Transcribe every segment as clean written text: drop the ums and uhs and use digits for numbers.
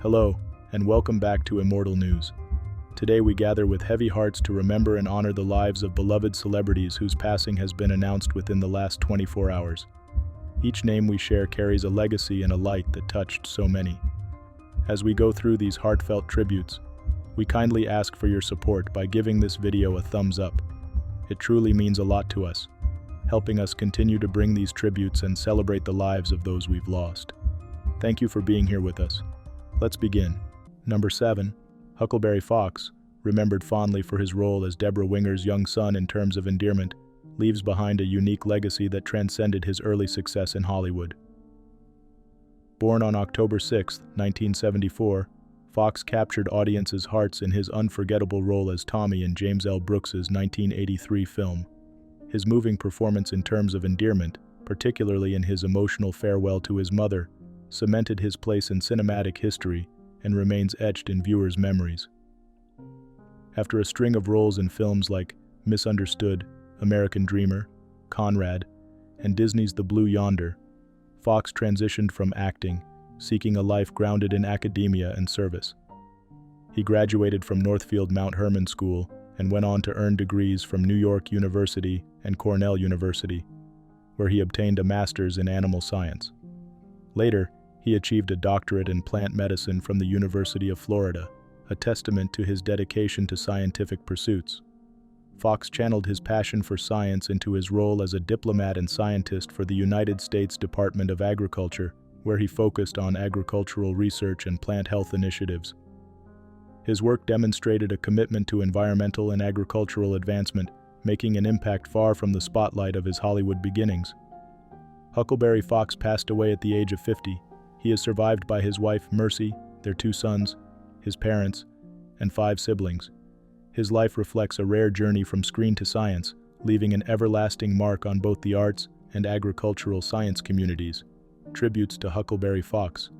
Hello, and welcome back to Immortal News. Today we gather with heavy hearts to remember and honor the lives of beloved celebrities whose passing has been announced within the last 24 hours. Each name we share carries a legacy and a light that touched so many. As we go through these heartfelt tributes, we kindly ask for your support by giving this video a thumbs up. It truly means a lot to us, helping us continue to bring these tributes and celebrate the lives of those we've lost. Thank you for being here with us. Let's begin. Number 7. Huckleberry Fox, remembered fondly for his role as Deborah Winger's young son in Terms of Endearment, leaves behind a unique legacy that transcended his early success in Hollywood. Born on October 6, 1974, Fox captured audiences' hearts in his unforgettable role as Tommy in James L. Brooks's 1983 film. His moving performance in Terms of Endearment, particularly in his emotional farewell to his mother, cemented his place in cinematic history and remains etched in viewers' memories. After a string of roles in films like Misunderstood, American Dreamer, Conrad, and Disney's The Blue Yonder, Fox transitioned from acting, seeking a life grounded in academia and service. He graduated from Northfield Mount Hermon School and went on to earn degrees from New York University and Cornell University, where he obtained a master's in animal science. Later, he achieved a doctorate in plant medicine from the University of Florida, a testament to his dedication to scientific pursuits. Fox channeled his passion for science into his role as a diplomat and scientist for the United States Department of Agriculture, where he focused on agricultural research and plant health initiatives. His work demonstrated a commitment to environmental and agricultural advancement, making an impact far from the spotlight of his Hollywood beginnings. Huckleberry Fox passed away at the age of 50. He is survived by his wife, Mercy, their 2 sons, his parents, and 5 siblings. His life reflects a rare journey from screen to science, leaving an everlasting mark on both the arts and agricultural science communities. Tributes to Huckleberry Fox.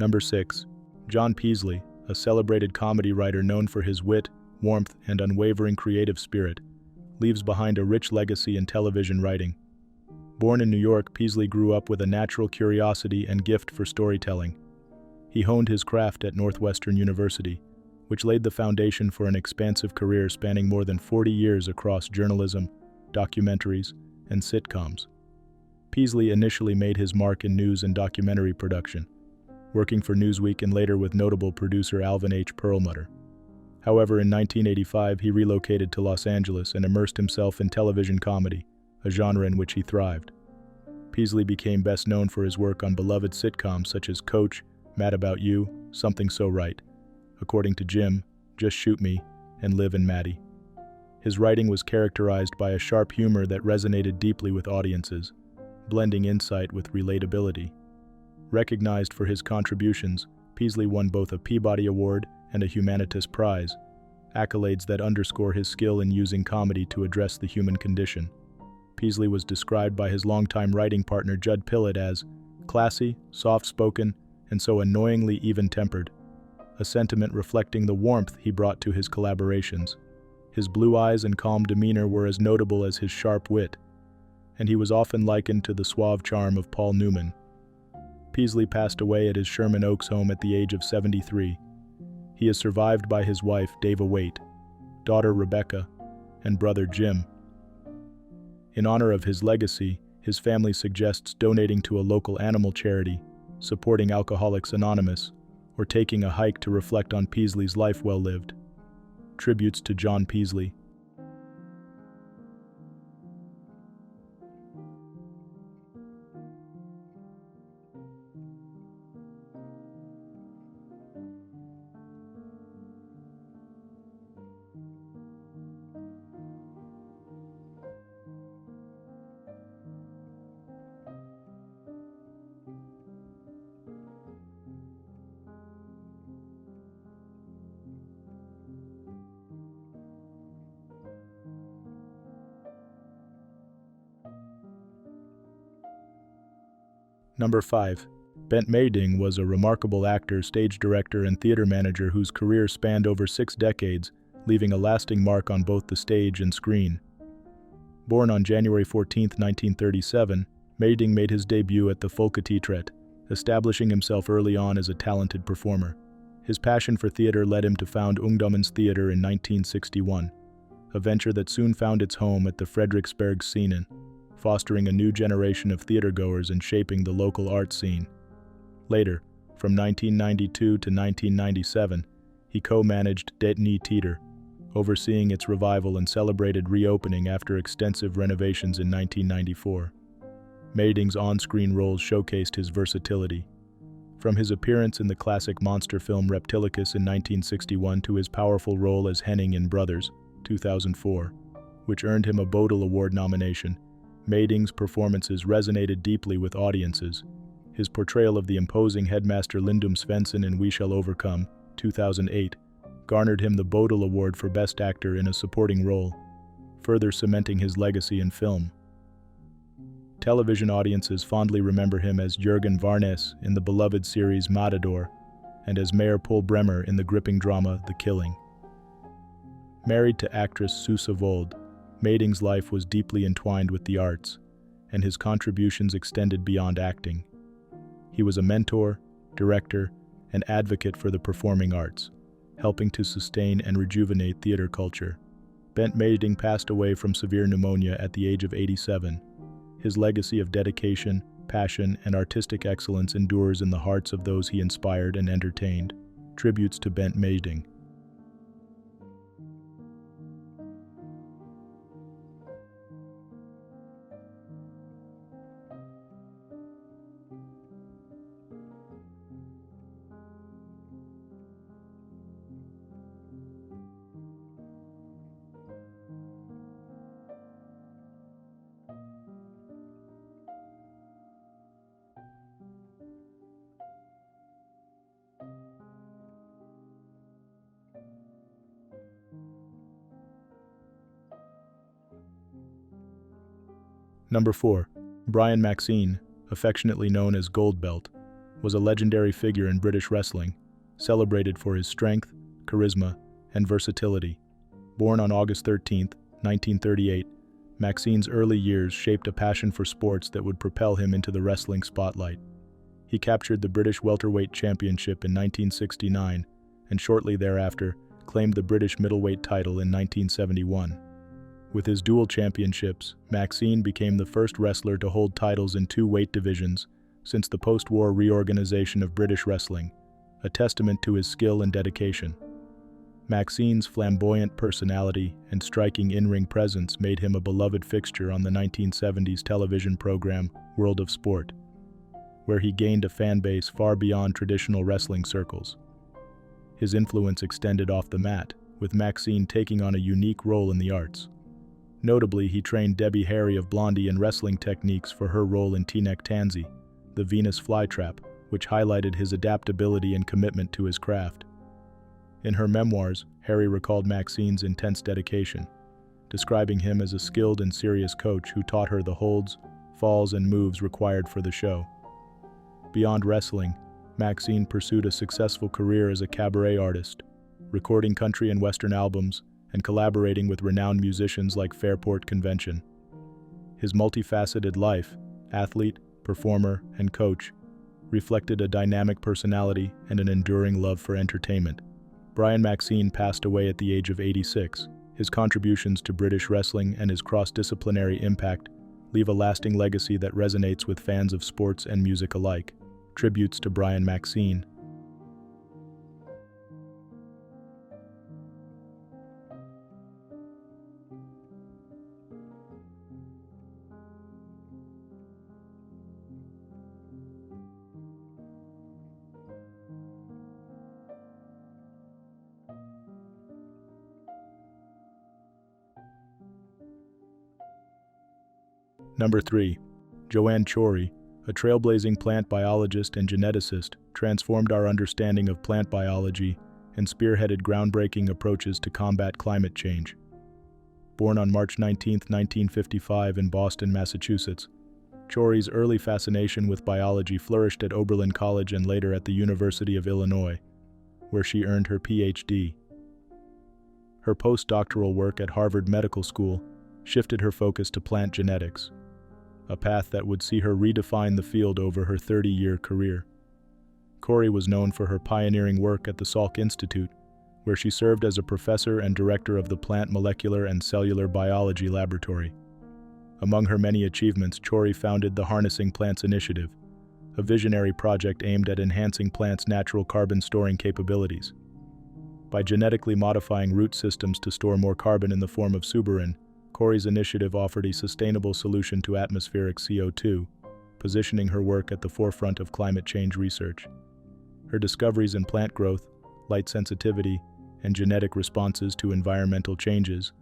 Number 6. John Peaslee, a celebrated comedy writer known for his wit, warmth, and unwavering creative spirit, leaves behind a rich legacy in television writing. Born in New York, Peasley grew up with a natural curiosity and gift for storytelling. He honed his craft at Northwestern University, which laid the foundation for an expansive career spanning more than 40 years across journalism, documentaries, and sitcoms. Peasley initially made his mark in news and documentary production, working for Newsweek and later with notable producer Alvin H. Perlmutter. However, in 1985, he relocated to Los Angeles and immersed himself in television comedy, a genre in which he thrived. Peasley became best known for his work on beloved sitcoms such as Coach, Mad About You, Something So Right, According to Jim, Just Shoot Me, and Liv and Maddie. His writing was characterized by a sharp humor that resonated deeply with audiences, blending insight with relatability. Recognized for his contributions, Peasley won both a Peabody Award and a Humanitas Prize, accolades that underscore his skill in using comedy to address the human condition. Peasley was described by his longtime writing partner Judd Pillett as classy, soft-spoken, and so annoyingly even-tempered, a sentiment reflecting the warmth he brought to his collaborations. His blue eyes and calm demeanor were as notable as his sharp wit, and he was often likened to the suave charm of Paul Newman. Peasley passed away at his Sherman Oaks home at the age of 73. He is survived by his wife, Dava Waite, daughter Rebecca, and brother Jim. In honor of his legacy, his family suggests donating to a local animal charity, supporting Alcoholics Anonymous, or taking a hike to reflect on Peasley's life well lived. Tributes to John Peaslee. Number 5. Mejding was a remarkable actor, stage director, and theater manager whose career spanned over 6 decades, leaving a lasting mark on both the stage and screen. Born on January 14, 1937, Mejding made his debut at the Folketeatret, establishing himself early on as a talented performer. His passion for theater led him to found Ungdomens Theater in 1961, a venture that soon found its home at the Frederiksberg Scenen, fostering a new generation of theatergoers and shaping the local art scene. Later, from 1992 to 1997, he co-managed TodaY Theater, overseeing its revival and celebrated reopening after extensive renovations in 1994. Mejding's on-screen roles showcased his versatility. From his appearance in the classic monster film Reptilicus in 1961 to his powerful role as Henning in Brothers, 2004, which earned him a Bodil Award nomination, Mejding's performances resonated deeply with audiences. His portrayal of the imposing headmaster Lindum Svensson in We Shall Overcome, 2008, garnered him the Bodil Award for Best Actor in a Supporting Role, further cementing his legacy in film. Television audiences fondly remember him as Jürgen Varnes in the beloved series Matador, and as Mayor Paul Bremer in the gripping drama The Killing. Married to actress Susa Vold, Mejding's life was deeply entwined with the arts, and his contributions extended beyond acting. He was a mentor, director, and advocate for the performing arts, helping to sustain and rejuvenate theater culture. Mejding passed away from severe pneumonia at the age of 87. His legacy of dedication, passion, and artistic excellence endures in the hearts of those he inspired and entertained. Tributes to Mejding. Number 4. Brian Maxine, affectionately known as Goldbelt, was a legendary figure in British wrestling, celebrated for his strength, charisma, and versatility. Born on August 13, 1938, Maxine's early years shaped a passion for sports that would propel him into the wrestling spotlight. He captured the British welterweight championship in 1969, and shortly thereafter claimed the British middleweight title in 1971. With his dual championships, Maxine became the first wrestler to hold titles in 2 weight divisions since the post-war reorganization of British wrestling, a testament to his skill and dedication. Maxine's flamboyant personality and striking in-ring presence made him a beloved fixture on the 1970s television program World of Sport, where he gained a fan base far beyond traditional wrestling circles. His influence extended off the mat, with Maxine taking on a unique role in the arts. Notably, he trained Debbie Harry of Blondie in wrestling techniques for her role in Teaneck Tansy, the Venus flytrap, which highlighted his adaptability and commitment to his craft. In her memoirs, Harry recalled Maxine's intense dedication, describing him as a skilled and serious coach who taught her the holds, falls, and moves required for the show. Beyond wrestling, Maxine pursued a successful career as a cabaret artist, recording country and western albums, and collaborating with renowned musicians like Fairport Convention. His multifaceted life, athlete, performer, and coach, reflected a dynamic personality and an enduring love for entertainment. Brian Maxine passed away at the age of 86. His contributions to British wrestling and his cross-disciplinary impact leave a lasting legacy that resonates with fans of sports and music alike. Tributes to Brian Maxine. Number 3. Joanne Chory, a trailblazing plant biologist and geneticist, transformed our understanding of plant biology and spearheaded groundbreaking approaches to combat climate change. Born on March 19, 1955 in Boston, Massachusetts, Chory's early fascination with biology flourished at Oberlin College and later at the University of Illinois, where she earned her Ph.D. Her postdoctoral work at Harvard Medical School shifted her focus to plant genetics, a path that would see her redefine the field over her 30-year career. Chory was known for her pioneering work at the Salk Institute, where she served as a professor and director of the Plant Molecular and Cellular Biology Laboratory. Among her many achievements, Chory founded the Harnessing Plants Initiative, a visionary project aimed at enhancing plants' natural carbon-storing capabilities. By genetically modifying root systems to store more carbon in the form of suberin, Chory's initiative offered a sustainable solution to atmospheric CO2, positioning her work at the forefront of climate change research. Her discoveries in plant growth, light sensitivity, and genetic responses to environmental changes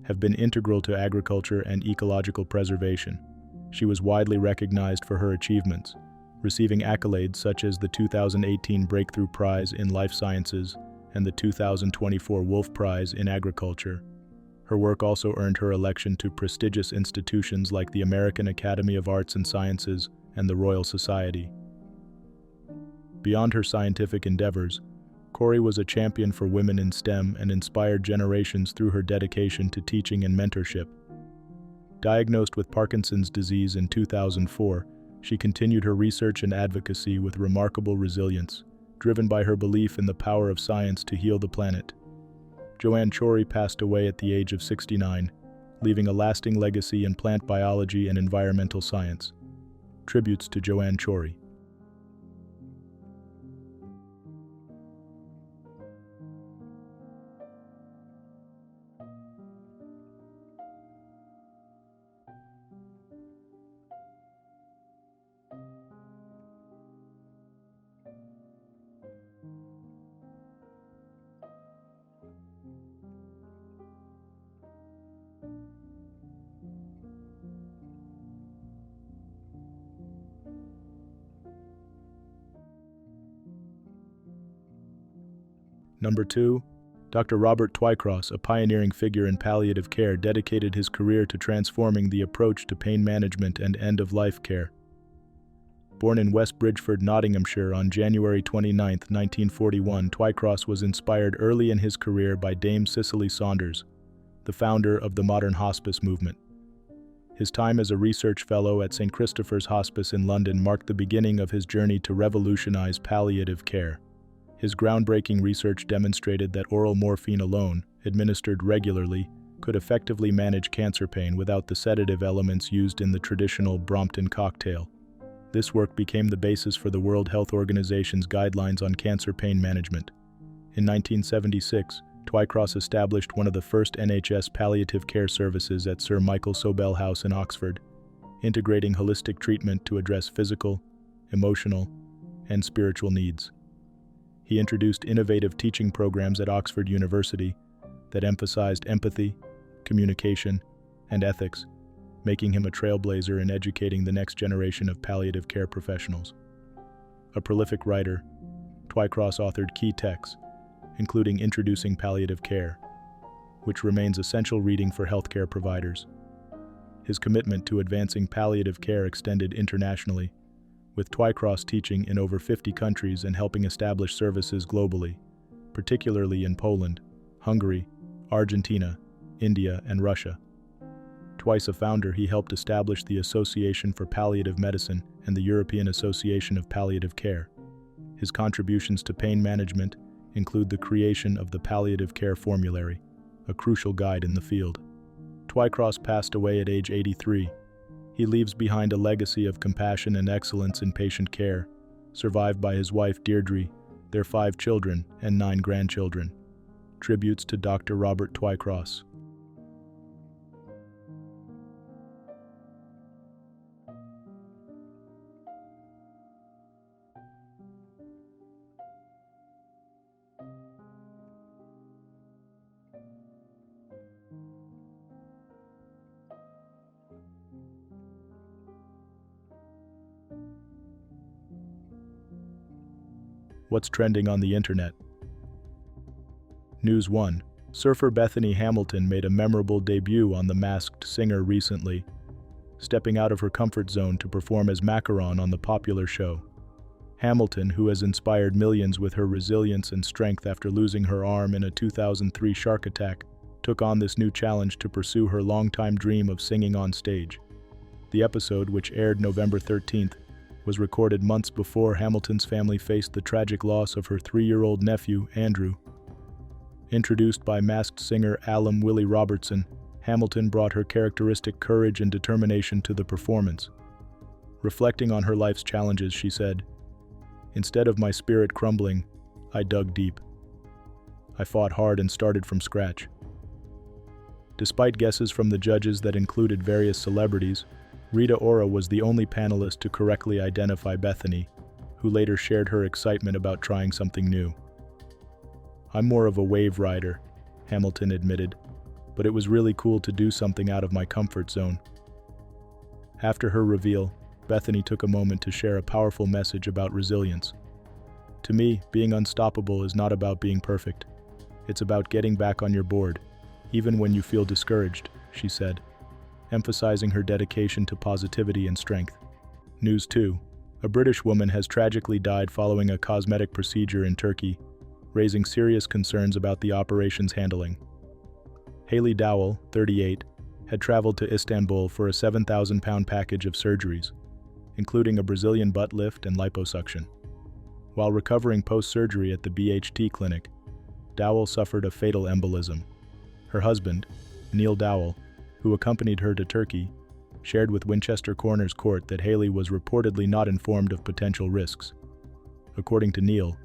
have been integral to agriculture and ecological preservation. She was widely recognized for her achievements, receiving accolades such as the 2018 Breakthrough Prize in Life Sciences and the 2024 Wolf Prize in Agriculture. Her work also earned her election to prestigious institutions like the American Academy of Arts and Sciences and the Royal Society. Beyond her scientific endeavors, Chory was a champion for women in STEM and inspired generations through her dedication to teaching and mentorship. Diagnosed with Parkinson's disease in 2004, she continued her research and advocacy with remarkable resilience, driven by her belief in the power of science to heal the planet. Joanne Chory passed away at the age of 69, leaving a lasting legacy in plant biology and environmental science. Tributes to Joanne Chory. Number 2. Dr. Robert Twycross, a pioneering figure in palliative care, dedicated his career to transforming the approach to pain management and end-of-life care. Born in West Bridgford, Nottinghamshire on January 29, 1941, Twycross was inspired early in his career by Dame Cicely Saunders, the founder of the modern hospice movement. His time as a research fellow at St. Christopher's Hospice in London marked the beginning of his journey to revolutionize palliative care. His groundbreaking research demonstrated that oral morphine alone, administered regularly, could effectively manage cancer pain without the sedative elements used in the traditional Brompton cocktail. This work became the basis for the World Health Organization's guidelines on cancer pain management. In 1976, Twycross established one of the first NHS palliative care services at Sir Michael Sobel House in Oxford, integrating holistic treatment to address physical, emotional, and spiritual needs. He introduced innovative teaching programs at Oxford University that emphasized empathy, communication, and ethics, making him a trailblazer in educating the next generation of palliative care professionals. A prolific writer, Twycross authored key texts, including Introducing Palliative Care, which remains essential reading for healthcare providers. His commitment to advancing palliative care extended internationally, with Twycross teaching in over 50 countries and helping establish services globally, particularly in Poland, Hungary, Argentina, India, and Russia. Twice a founder, he helped establish the Association for Palliative Medicine and the European Association of Palliative Care. His contributions to pain management include the creation of the Palliative Care Formulary, a crucial guide in the field. Twycross passed away at age 83. He leaves behind a legacy of compassion and excellence in patient care, survived by his wife Deirdre, their 5 children, and 9 grandchildren. Tributes to Dr. Robert Twycross. What's trending on the internet? News 1. Surfer Bethany Hamilton made a memorable debut on The Masked Singer recently. stepping out of her comfort zone to perform as Macaron on the popular show. Hamilton, who has inspired millions with her resilience and strength after losing her arm in a 2003 shark attack, took on this new challenge to pursue her longtime dream of singing on stage. The episode, which aired November 13th, was recorded months before Hamilton's family faced the tragic loss of her 3-year-old nephew, Andrew. Introduced by masked singer Alum Willie Robertson, Hamilton brought her characteristic courage and determination to the performance. Reflecting on her life's challenges, she said, "Instead of my spirit crumbling, I dug deep. I fought hard and started from scratch." Despite guesses from the judges that included various celebrities, Rita Ora was the only panelist to correctly identify Bethany, who later shared her excitement about trying something new. "I'm more of a wave rider," Hamilton admitted, "but it was really cool to do something out of my comfort zone." After her reveal, Bethany took a moment to share a powerful message about resilience. "To me, being unstoppable is not about being perfect. It's about getting back on your board, even when you feel discouraged," she said, emphasizing her dedication to positivity and strength. News 2. A British woman has tragically died following a cosmetic procedure in Turkey, raising serious concerns about the operation's handling. Haley Dowell, 38, had traveled to Istanbul for a 7,000-pound package of surgeries, including a Brazilian butt lift and liposuction. While recovering post-surgery at the BHT clinic, Dowell suffered a fatal embolism. Her husband, Neil Dowell, who accompanied her to Turkey, shared with Winchester Coroner's Court that Haley was reportedly not informed of potential risks. According to Neil,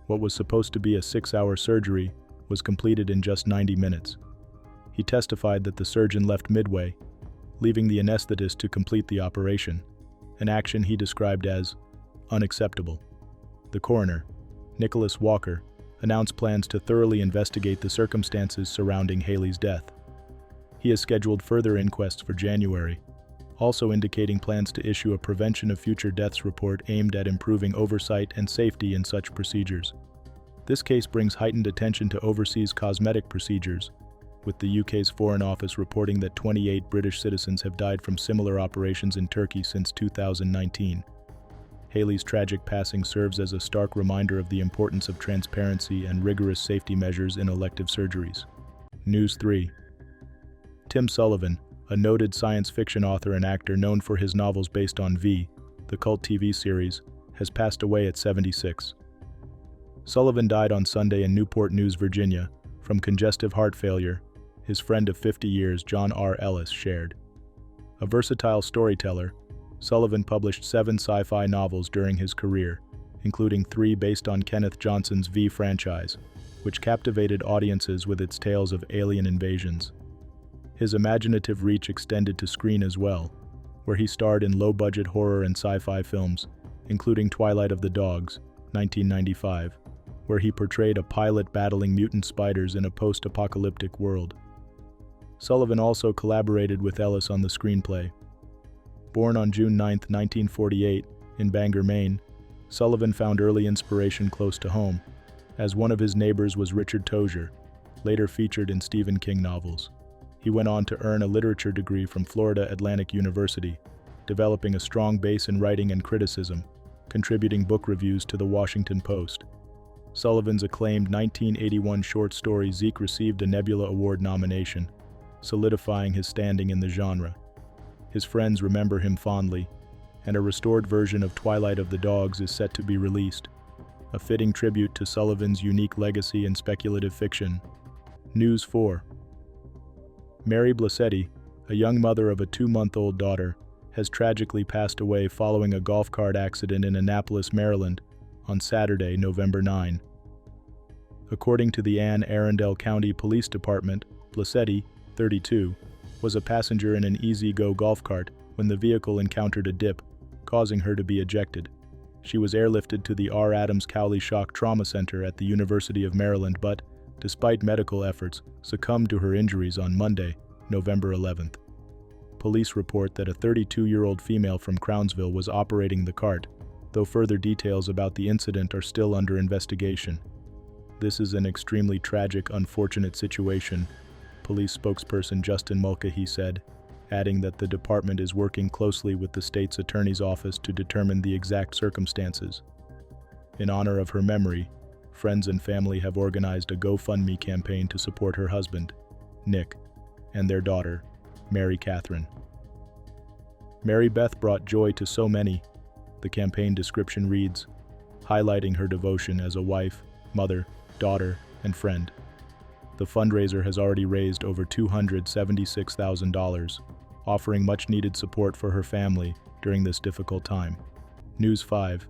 what was supposed to be a 6-hour surgery was completed in just 90 minutes. He testified that the surgeon left midway, leaving the anesthetist to complete the operation, an action he described as unacceptable. The coroner, Nicholas Walker, announced plans to thoroughly investigate the circumstances surrounding Haley's death. He has scheduled further inquests for January, also indicating plans to issue a prevention of future deaths report aimed at improving oversight and safety in such procedures. This case brings heightened attention to overseas cosmetic procedures, with the UK's Foreign Office reporting that 28 British citizens have died from similar operations in Turkey since 2019. Haley's tragic passing serves as a stark reminder of the importance of transparency and rigorous safety measures in elective surgeries. News 3. Tim Sullivan, a noted science fiction author and actor known for his novels based on V, the cult TV series, has passed away at 76. Sullivan died on Sunday in Newport News, Virginia, from congestive heart failure, his friend of 50 years, John R. Ellis, shared. A versatile storyteller, Sullivan published 7 sci-fi novels during his career, including 3 based on Kenneth Johnson's V franchise, which captivated audiences with its tales of alien invasions. His imaginative reach extended to screen as well, where he starred in low-budget horror and sci-fi films, including Twilight of the Dogs, 1995, where he portrayed a pilot battling mutant spiders in a post-apocalyptic world. Sullivan also collaborated with Ellis on the screenplay. Born on June 9, 1948, in Bangor, Maine, Sullivan found early inspiration close to home, as one of his neighbors was Richard Tozier, later featured in Stephen King novels. He went on to earn a literature degree from Florida Atlantic University, developing a strong base in writing and criticism, contributing book reviews to The Washington Post. Sullivan's acclaimed 1981 short story Zeke received a Nebula Award nomination, solidifying his standing in the genre. His friends remember him fondly, and a restored version of Twilight of the Dogs is set to be released, a fitting tribute to Sullivan's unique legacy in speculative fiction. News 4. Mary Blassetti, a young mother of a 2-month-old daughter, has tragically passed away following a golf cart accident in Annapolis, Maryland, on Saturday, November 9. According to the Anne Arundel County Police Department, Blassetti, 32, was a passenger in an easy-go golf cart when the vehicle encountered a dip, causing her to be ejected. She was airlifted to the R. Adams Cowley Shock Trauma Center at the University of Maryland but, despite medical efforts, succumbed to her injuries on Monday, November 11th. Police report that a 32-year-old female from Crownsville was operating the cart, though further details about the incident are still under investigation. "This is an extremely tragic, unfortunate situation," police spokesperson Justin Mulcahy said, adding that the department is working closely with the state's attorney's office to determine the exact circumstances. In honor of her memory, friends and family have organized a GoFundMe campaign to support her husband, Nick, and their daughter, Mary Catherine. Mary Beth brought joy to so many, the campaign description reads, highlighting her devotion as a wife, mother, daughter, and friend. The fundraiser has already raised over $276,000, offering much-needed support for her family during this difficult time. News 5.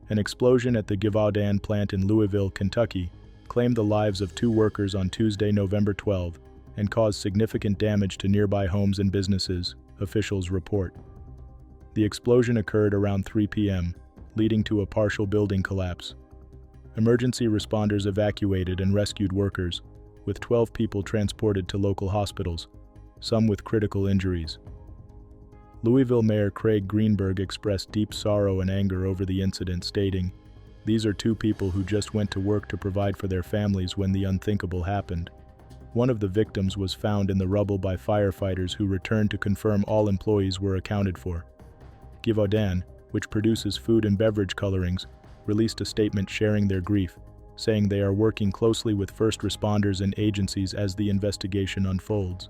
An explosion at the Givaudan plant in Louisville, Kentucky, claimed the lives of 2 workers on Tuesday, November 12, and caused significant damage to nearby homes and businesses, officials report. The explosion occurred around 3 p.m., leading to a partial building collapse. Emergency responders evacuated and rescued workers, with 12 people transported to local hospitals, some with critical injuries. Louisville Mayor Craig Greenberg expressed deep sorrow and anger over the incident, stating, "These are 2 people who just went to work to provide for their families when the unthinkable happened." One of the victims was found in the rubble by firefighters who returned to confirm all employees were accounted for. Givaudan, which produces food and beverage colorings, released a statement sharing their grief, saying they are working closely with first responders and agencies as the investigation unfolds.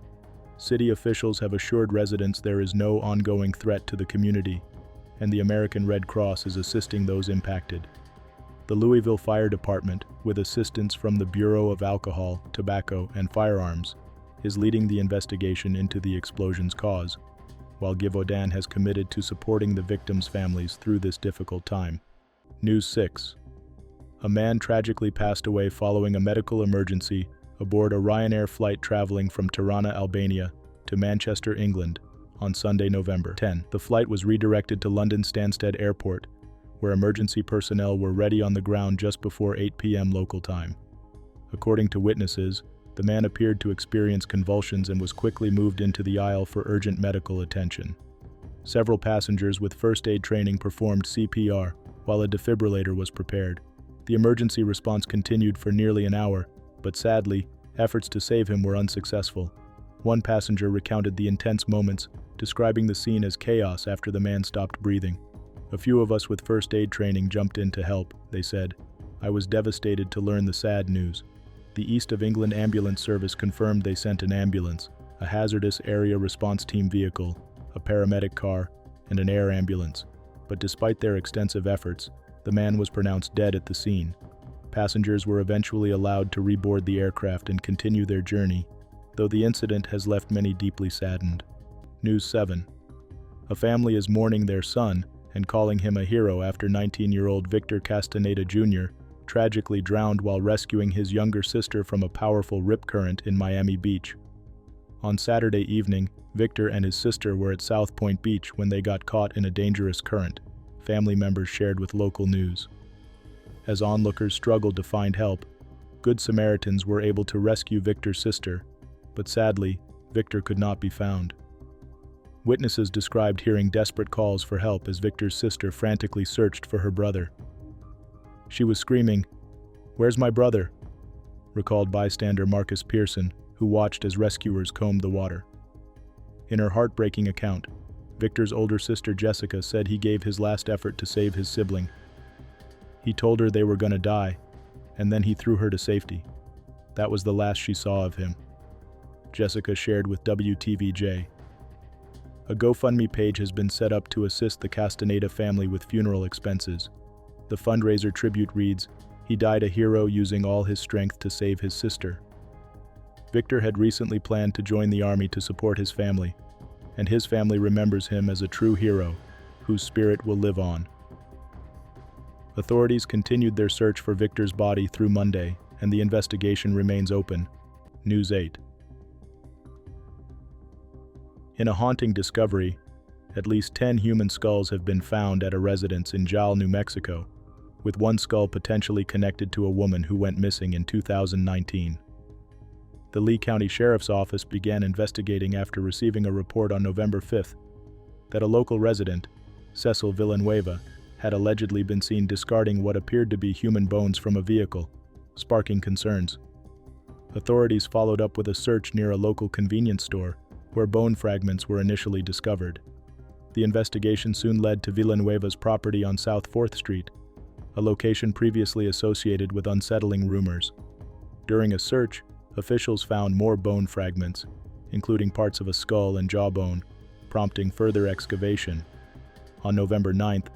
City officials have assured residents there is no ongoing threat to the community, and the American Red Cross is assisting those impacted. The Louisville Fire Department, with assistance from the Bureau of Alcohol, Tobacco, and Firearms, is leading the investigation into the explosion's cause, while Givaudan has committed to supporting the victims' families through this difficult time. News 6. A man tragically passed away following a medical emergency aboard a Ryanair flight traveling from Tirana, Albania, to Manchester, England, on Sunday, November 10. The flight was redirected to London Stansted Airport, where emergency personnel were ready on the ground just before 8 p.m. local time. According to witnesses, the man appeared to experience convulsions and was quickly moved into the aisle for urgent medical attention. Several passengers with first aid training performed CPR, while a defibrillator was prepared. The emergency response continued for nearly an hour, but sadly, efforts to save him were unsuccessful. One passenger recounted the intense moments, describing the scene as chaos after the man stopped breathing. "A few of us with first aid training jumped in to help," they said. "I was devastated to learn the sad news." The East of England Ambulance Service confirmed they sent an ambulance, a hazardous area response team vehicle, a paramedic car, and an air ambulance. But despite their extensive efforts, the man was pronounced dead at the scene. Passengers were eventually allowed to reboard the aircraft and continue their journey, though the incident has left many deeply saddened. News 7. A family is mourning their son and calling him a hero after 19-year-old Victor Castaneda Jr. tragically drowned while rescuing his younger sister from a powerful rip current in Miami Beach. On Saturday evening, Victor and his sister were at South Point Beach when they got caught in a dangerous current, family members shared with local news. As onlookers struggled to find help, Good Samaritans were able to rescue Victor's sister, but sadly, Victor could not be found. Witnesses described hearing desperate calls for help as Victor's sister frantically searched for her brother. She was screaming, "Where's my brother?" recalled bystander Marcus Pearson, who watched as rescuers combed the water. In her heartbreaking account, Victor's older sister Jessica said he gave his last effort to save his sibling. He told her they were gonna die, and then he threw her to safety. That was the last she saw of him. Jessica shared with WTVJ. A GoFundMe page has been set up to assist the Castaneda family with funeral expenses. The fundraiser tribute reads, "He died a hero using all his strength to save his sister." Victor had recently planned to join the army to support his family, and his family remembers him as a true hero, whose spirit will live on. Authorities continued their search for Victor's body through Monday, and the investigation remains open. News 8. In a haunting discovery, at least 10 human skulls have been found at a residence in Jal, New Mexico, with one skull potentially connected to a woman who went missing in 2019. The Lee County Sheriff's Office began investigating after receiving a report on November 5th that a local resident, Cecil Villanueva, had allegedly been seen discarding what appeared to be human bones from a vehicle, sparking concerns. Authorities followed up with a search near a local convenience store, where bone fragments were initially discovered. The investigation soon led to Villanueva's property on South 4th Street, a location previously associated with unsettling rumors. During a search, officials found more bone fragments, including parts of a skull and jawbone, prompting further excavation. On November 9th,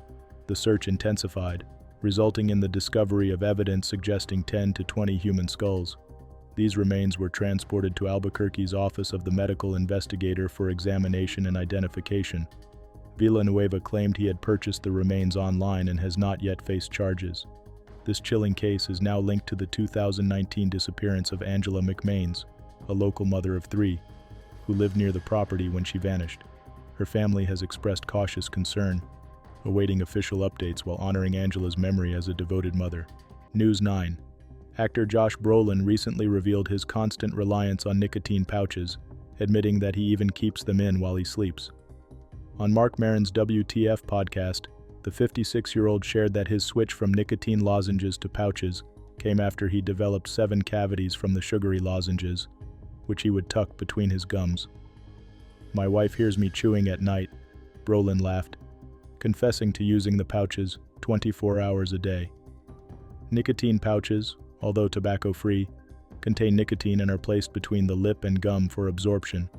the search intensified, resulting in the discovery of evidence suggesting 10 to 20 human skulls. These remains were transported to Albuquerque's Office of the Medical Investigator for examination and identification. Villanueva claimed he had purchased the remains online and has not yet faced charges. This chilling case is now linked to the 2019 disappearance of Angela McMains, a local mother of 3, who lived near the property when she vanished. Her family has expressed cautious concern, awaiting official updates while honoring Angela's memory as a devoted mother. News 9. Actor Josh Brolin recently revealed his constant reliance on nicotine pouches, admitting that he even keeps them in while he sleeps. On Marc Maron's WTF podcast, the 56-year-old shared that his switch from nicotine lozenges to pouches came after he developed 7 cavities from the sugary lozenges, which he would tuck between his gums. "My wife hears me chewing at night," Brolin laughed, confessing to using the pouches 24 hours a day. Nicotine pouches, although tobacco-free, contain nicotine and are placed between the lip and gum for absorption.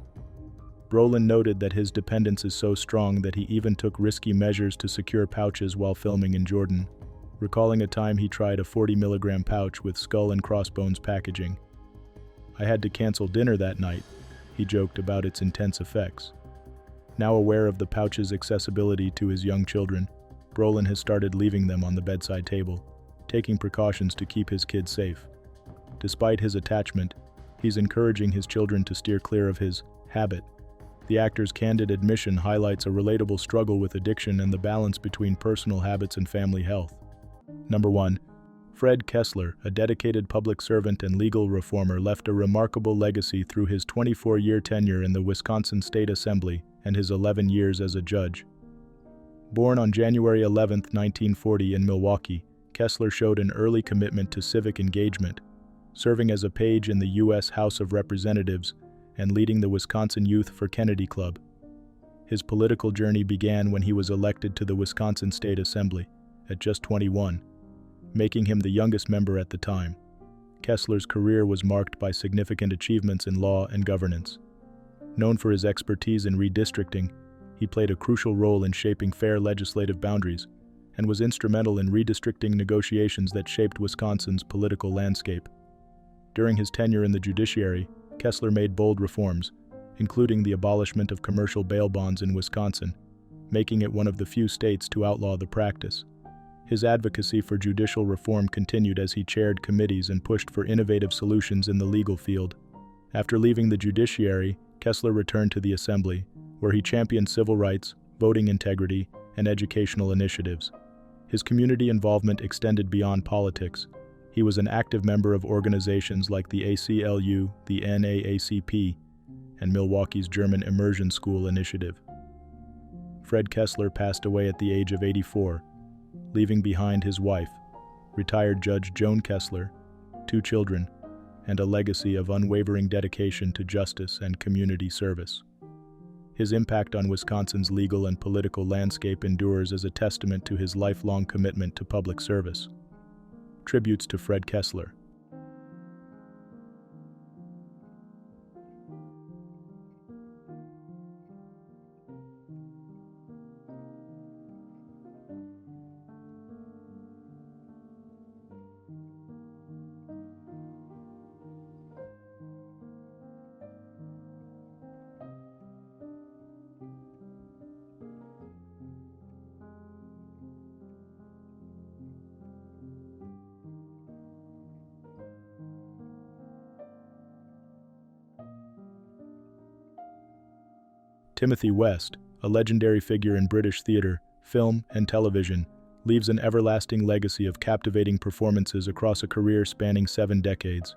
Brolin noted that his dependence is so strong that he even took risky measures to secure pouches while filming in Jordan, recalling a time he tried a 40-milligram pouch with skull and crossbones packaging. "I had to cancel dinner that night," he joked about its intense effects. Now aware of the pouch's accessibility to his young children, Brolin has started leaving them on the bedside table, taking precautions to keep his kids safe. Despite his attachment, he's encouraging his children to steer clear of his habit. The actor's candid admission highlights a relatable struggle with addiction and the balance between personal habits and family health. Number 1. Fred Kessler, a dedicated public servant and legal reformer, left a remarkable legacy through his 24-year tenure in the Wisconsin State Assembly and his 11 years as a judge. Born on January 11, 1940 in Milwaukee, Kessler showed an early commitment to civic engagement, serving as a page in the U.S. House of Representatives and leading the Wisconsin Youth for Kennedy Club. His political journey began when he was elected to the Wisconsin State Assembly, at just 21, making him the youngest member at the time. Kessler's career was marked by significant achievements in law and governance. Known for his expertise in redistricting, he played a crucial role in shaping fair legislative boundaries and was instrumental in redistricting negotiations that shaped Wisconsin's political landscape. During his tenure in the judiciary, Kessler made bold reforms, including the abolishment of commercial bail bonds in Wisconsin, making it one of the few states to outlaw the practice. His advocacy for judicial reform continued as he chaired committees and pushed for innovative solutions in the legal field. After leaving the judiciary, Kessler returned to the Assembly, where he championed civil rights, voting integrity, and educational initiatives. His community involvement extended beyond politics. He was an active member of organizations like the ACLU, the NAACP, and Milwaukee's German Immersion School initiative. Fred Kessler passed away at the age of 84, leaving behind his wife, retired Judge Joan Kessler, 2 children, and a legacy of unwavering dedication to justice and community service. His impact on Wisconsin's legal and political landscape endures as a testament to his lifelong commitment to public service. Tributes to Fred Kessler. Timothy West, a legendary figure in British theatre, film, and television, leaves an everlasting legacy of captivating performances across a career spanning 7 decades.